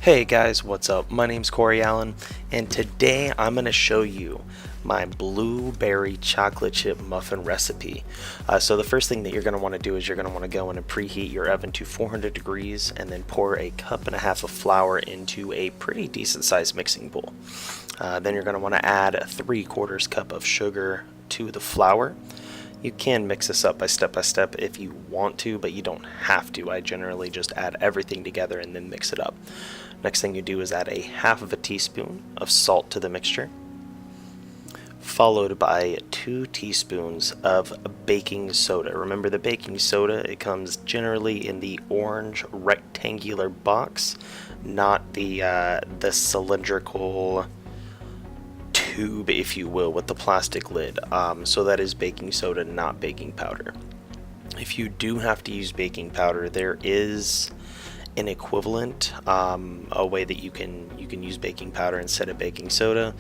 Hey guys, what's up? My name's Corey Allen, and today I'm going to show you my blueberry chocolate chip muffin recipe. So the first thing that you're going to want to do is you're going to want to go in and preheat your oven to 400 degrees and then pour a cup and a half of flour into a pretty decent sized mixing bowl. Then you're going to want to add 3/4 cup of sugar to the flour. You can mix this up by step if you want to, but you don't have to. I generally just add everything together and then mix it up. Next thing you do is add a half of a teaspoon of salt to the mixture, followed by 2 teaspoons of baking soda. Remember, the baking soda, it comes generally in the orange rectangular box, not the cylindrical tube, if you will, with the plastic lid. So that is baking soda, not baking powder. If you do have to use baking powder, there is an equivalent, a way that you can use baking powder instead of baking soda.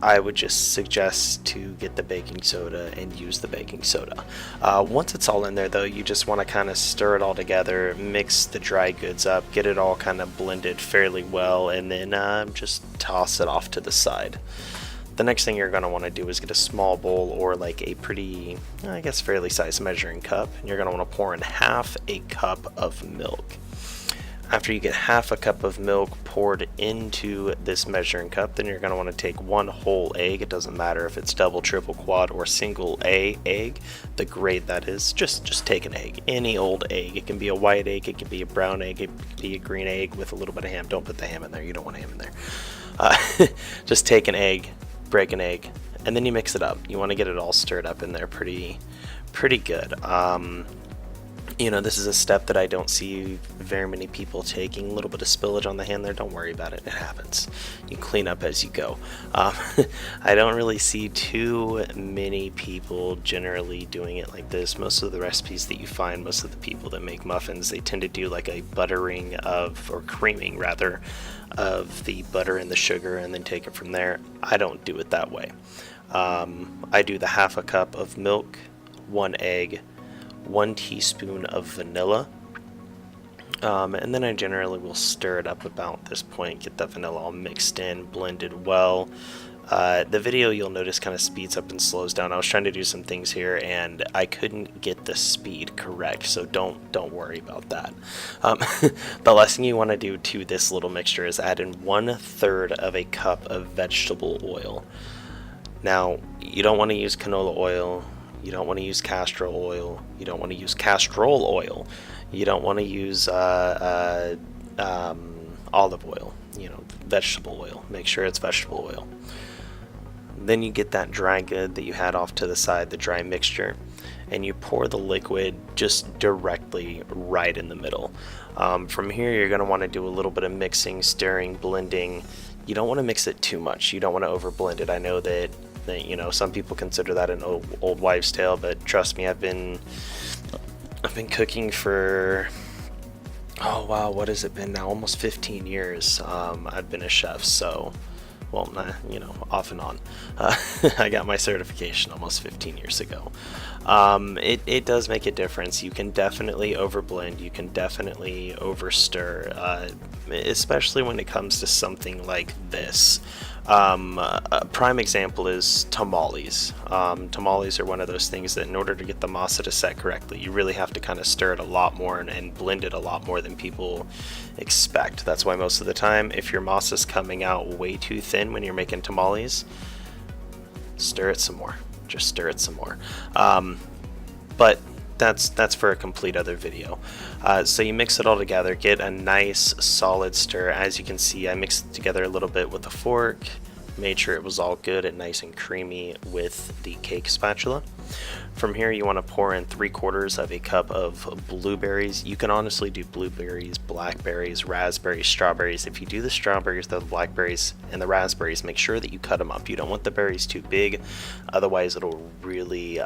I would just suggest to get the baking soda and use the baking soda. Once it's all in there though, you just want to kind of stir it all together, mix the dry goods up, get it all kind of blended fairly well, and then just toss it off to the side. The next thing you're going to want to do is get a small bowl or like a pretty, I guess, fairly sized measuring cup, and you're going to want to pour in half a cup of milk. After you get half a cup of milk poured into this measuring cup, then you're going to want to take 1 whole egg. It doesn't matter if it's double, triple, quad, or single A egg, the grade that is. Just take an egg, any old egg. It can be a white egg, it can be a brown egg, it can be a green egg with a little bit of ham. Don't put the ham in there, you don't want ham in there. Just take an egg, break an egg, and then you mix it up. You want to get it all stirred up in there pretty good. This is a step that I don't see very many people taking. A little bit of spillage on the hand there, don't worry about it, it happens. You clean up as you go. I don't really see too many people generally doing it like this. Most of the recipes that you find, most of the people that make muffins, they tend to do like a buttering of, or creaming rather, of the butter and the sugar and then take it from there. I don't do it that way. I do the half a cup of milk, 1 egg, 1 teaspoon of vanilla, and then I generally will stir it up about this point, get the vanilla all mixed in, blended well. The video, you'll notice, kind of speeds up and slows down. I was trying to do some things here and I couldn't get the speed correct, so don't worry about that. The last thing you want to do to this little mixture is add in 1/3 of a cup of vegetable oil. Now, you don't want to use canola oil, you don't want to use castor oil, you don't want to use castrol oil, you don't want to use olive oil, vegetable oil. Make sure it's vegetable oil. Then you get that dry good that you had off to the side, the dry mixture, and you pour the liquid just directly right in the middle. From here, you're going to want to do a little bit of mixing, stirring, blending. You don't want to mix it too much. You don't want to overblend it. I know that some people consider that an old wives' tale, but trust me, I've been cooking for, oh wow, what has it been now? Almost 15 years. I've been a chef, so, well, off and on. I got my certification almost 15 years ago. It does make a difference. You can definitely overblend, you can definitely overstir, especially when it comes to something like this. A prime example is tamales. Tamales are one of those things that in order to get the masa to set correctly, you really have to kind of stir it a lot more and blend it a lot more than people expect. That's why most of the time, if your masa's coming out way too thin when you're making tamales, stir it some more. Just stir it some more. But that's for a complete other video. So you mix it all together, get a nice solid stir. As you can see, I mixed it together a little bit with a fork, made sure it was all good and nice and creamy with the cake spatula. From here, you want to pour in 3/4 of a cup of blueberries. You can honestly do blueberries, blackberries, raspberries, strawberries. If you do the strawberries, the blackberries, and the raspberries, make sure that you cut them up. You don't want the berries too big, otherwise it'll really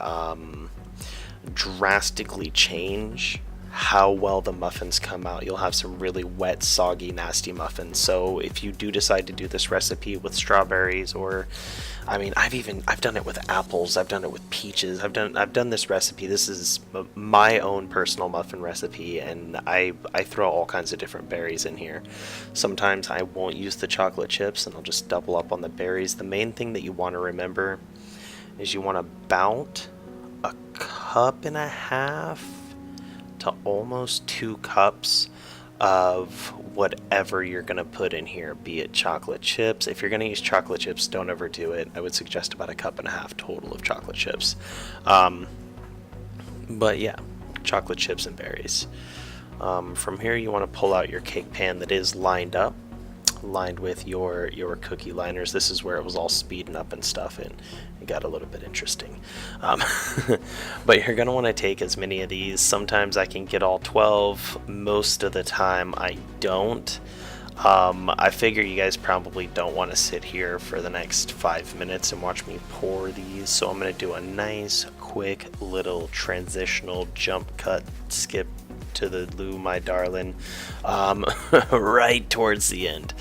drastically change how well the muffins come out. You'll have some really wet, soggy, nasty muffins. So if you do decide to do this recipe with strawberries, or I mean, I've done it with apples, I've done it with peaches, I've done this recipe. This is my own personal muffin recipe, and I throw all kinds of different berries in here. Sometimes I won't use the chocolate chips and I'll just double up on the berries. The main thing that you want to remember is you want about a cup and a half to almost 2 cups of whatever you're going to put in here, be it chocolate chips. If you're going to use chocolate chips, don't overdo it. I would suggest about a cup and a half total of chocolate chips. But yeah, chocolate chips and berries. From here, you want to pull out your cake pan that is lined with your cookie liners. This is where it was all speeding up and stuff, and it got a little bit interesting. But you're going to want to take as many of these. Sometimes I can get all 12. Most of the time I don't. I figure you guys probably don't want to sit here for the next 5 minutes and watch me pour these, so I'm going to do a nice quick little transitional jump cut skip to the loo, my darling, right towards the end.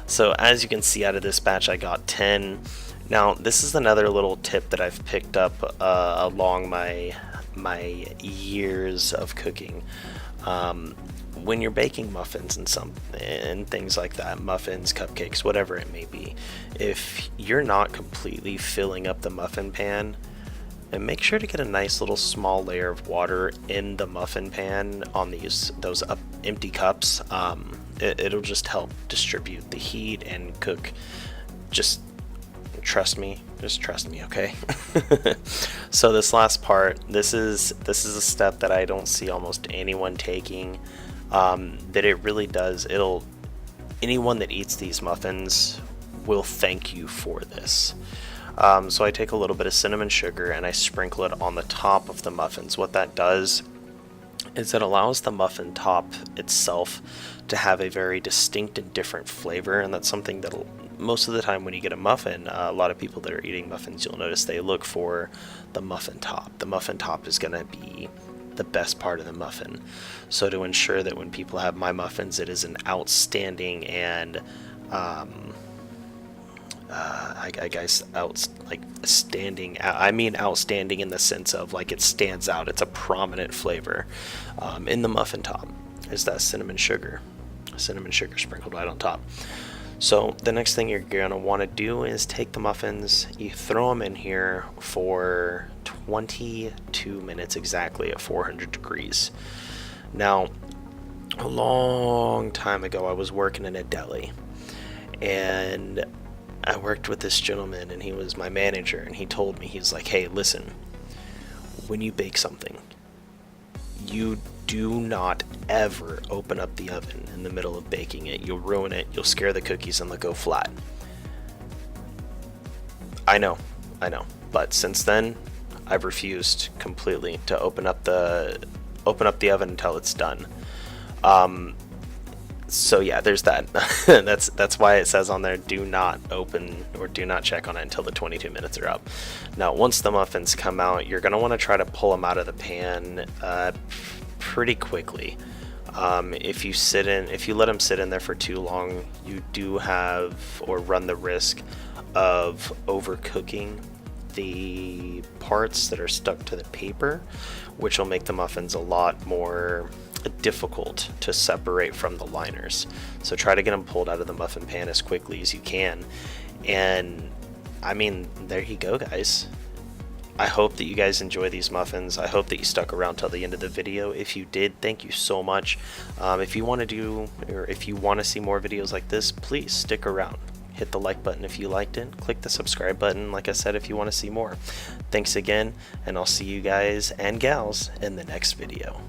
So as you can see, out of this batch I got 10. Now this is another little tip that I've picked up along my years of cooking. When you're baking muffins and things like that, muffins, cupcakes, whatever it may be, if you're not completely filling up the muffin pan, and make sure to get a nice little small layer of water in the muffin pan on those empty cups. It'll just help distribute the heat and cook. Just trust me, okay? So this last part, this is a step that I don't see almost anyone taking. That it really does. Anyone that eats these muffins will thank you for this. So I take a little bit of cinnamon sugar and I sprinkle it on the top of the muffins. What that does is it allows the muffin top itself to have a very distinct and different flavor, and that's something that most of the time when you get a muffin, a lot of people that are eating muffins, you'll notice they look for the muffin top. The muffin top is going to be the best part of the muffin. So to ensure that when people have my muffins, it is an outstanding and outstanding in the sense of like it stands out. It's a prominent flavor. In the muffin top is that cinnamon sugar sprinkled right on top. So the next thing you're gonna want to do is take the muffins, you throw them in here for 22 minutes exactly at 400 degrees. Now, a long time ago, I was working in a deli, and I worked with this gentleman, and he was my manager, and he told me, he's like, hey, listen, when you bake something, you do not ever open up the oven in the middle of baking it. You'll ruin it, you'll scare the cookies, and they'll go flat. I know, but since then, I've refused completely to open up the oven until it's done. So yeah, there's that. That's why it says on there, do not open or do not check on it until the 22 minutes are up. Now, once the muffins come out, you're gonna want to try to pull them out of the pan pretty quickly. If you let them sit in there for too long, you do have or run the risk of overcooking the parts that are stuck to the paper, which will make the muffins a lot more difficult to separate from the liners. So try to get them pulled out of the muffin pan as quickly as you can. And I mean, there you go, guys. I hope that you guys enjoy these muffins. I hope that you stuck around till the end of the video. If you did, thank you so much. If you want to see more videos like this, please stick around. Hit the like button if you liked it. Click the subscribe button, like I said, if you want to see more. Thanks again, and I'll see you guys and gals in the next video.